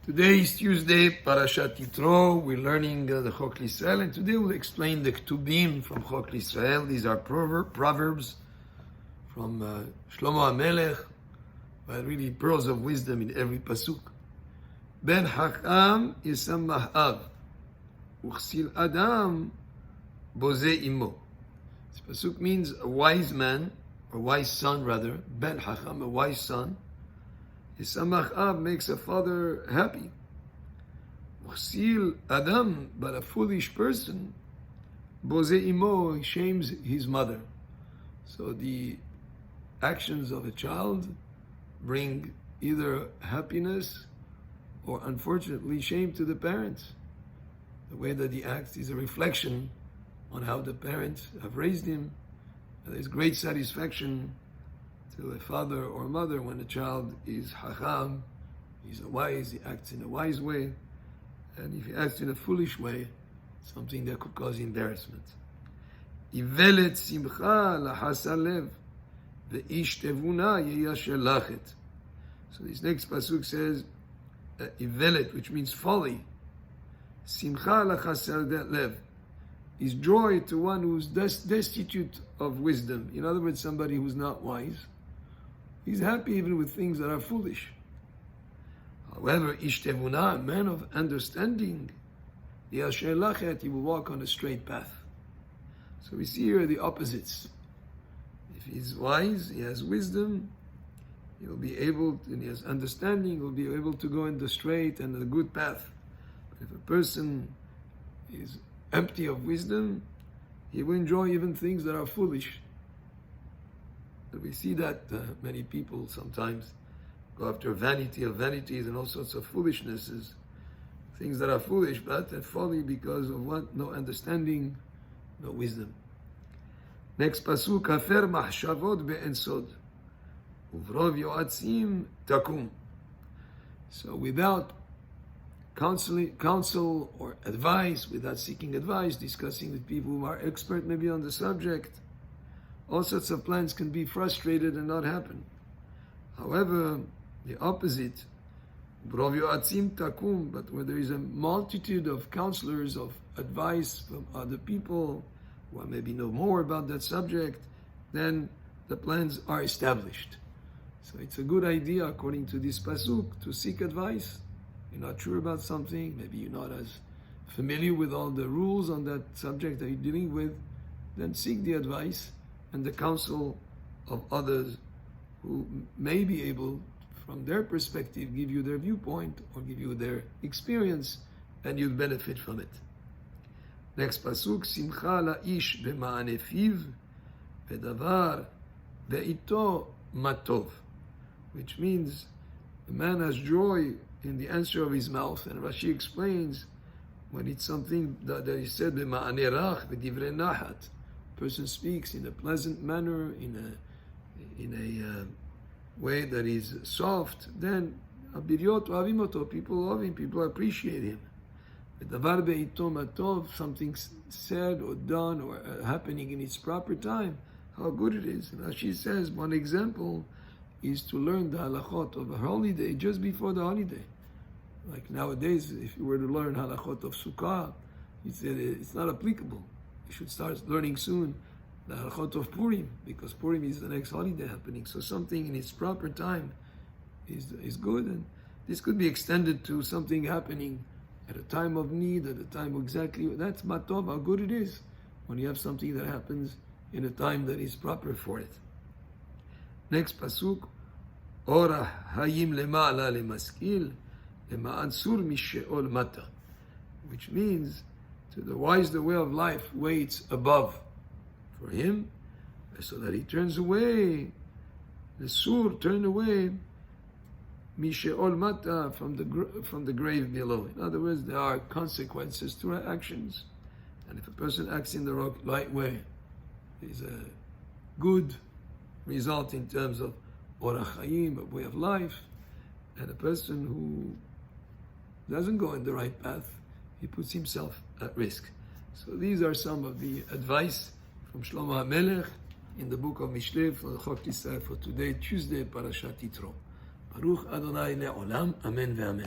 Today is Tuesday, Parashat Yitro. We're learning the Chok Leisrael, and today we'll explain the Ketuvim from Chok Leisrael. These are proverbs from Shlomo HaMelech, but really pearls of wisdom in every pasuk. Ben Hakam Yisamach Av, Uchsil Adam Boze Imo. This pasuk means a wise man, or wise son rather, Ben Hakam, a wise son. Yisamach Av makes a father happy. Uchsil Adam, but a foolish person, Boze Imo, he shames his mother. So the actions of a child bring either happiness or unfortunately shame to the parents. The way that he acts is a reflection on how the parents have raised him. And there's great satisfaction to a father or mother when a child is hacham, he's wise, he acts in a wise way, and if he acts in a foolish way, something that could cause embarrassment. Ivelet simcha lahasa lev, ve'ish tevuna yeyasher lachet. So this next pasuk says, Ivelet, which means folly. Simcha lahasa lev is joy to one who's destitute of wisdom. In other words, somebody who's not wise. He's happy even with things that are foolish. However, ish tevuna, a man of understanding, yeyasher lachet, he will walk on a straight path. So we see here the opposites. If he's wise, he has wisdom, he will be able, and he has understanding, he will be able to go in the straight and the good path. But if a person is empty of wisdom, he will enjoy even things that are foolish. And we see that many people sometimes go after vanity of vanities and all sorts of foolishnesses, things that are foolish, but that folly because of what? No understanding, no wisdom. Next pasuk, hafer mahshavot be'en sod, uvrov yoatzim takum. So without counsel or advice, without seeking advice, discussing with people who are expert maybe on the subject, all sorts of plans can be frustrated and not happen. However, the opposite, uvrov yoatzim takum, but where there is a multitude of counselors, of advice from other people, who maybe know more about that subject, then the plans are established. So it's a good idea, according to this pasuk, to seek advice. You're not sure about something, maybe you're not as familiar with all the rules on that subject that you're dealing with, then seek the advice and the counsel of others who may be able, from their perspective, give you their viewpoint or give you their experience, and you'll benefit from it. Next pasuk, simcha la'ish b'ma'ane fiv, v'davar ve'ito matov, which means the man has joy in the answer of his mouth. And Rashi explains, when it's something that is said b'ma'ane rach v'divrei nahat, person speaks in a pleasant manner, in a way that is soft, then abiriot ohavim oto, people love him, people appreciate him. Davar be'ito matov, something said or done or happening in its proper time, how good it is. And as she says, one example is to learn the halachot of a holiday just before the holiday. Like nowadays, if you were to learn halachot of Sukkah, you said it's not applicable. You should start learning soon the halachot of Purim, because Purim is the next holiday happening. So something in its proper time is good, and this could be extended to something happening at a time of need, at a time exactly, that's matov, how good it is when you have something that happens in a time that is proper for it. Next pasuk, ora hayim lema'ala lemaskil, lema'an sur mishe'ol mata, which means to the wise the way of life waits above for him, so that he turns away, the sur, turn away, Mishe'ol mata, from the grave below. In other words, there are consequences to our actions. And if a person acts in the right way, there's a good result in terms of orach hayim, a way of life. And a person who doesn't go in the right path, he puts himself at risk. So these are some of the advice from Shlomo HaMelech in the book of Mishlei for the Chok Leisrael for today, Tuesday, Parashat Yitro. Baruch Adonai le'olam, Amen ve'amen.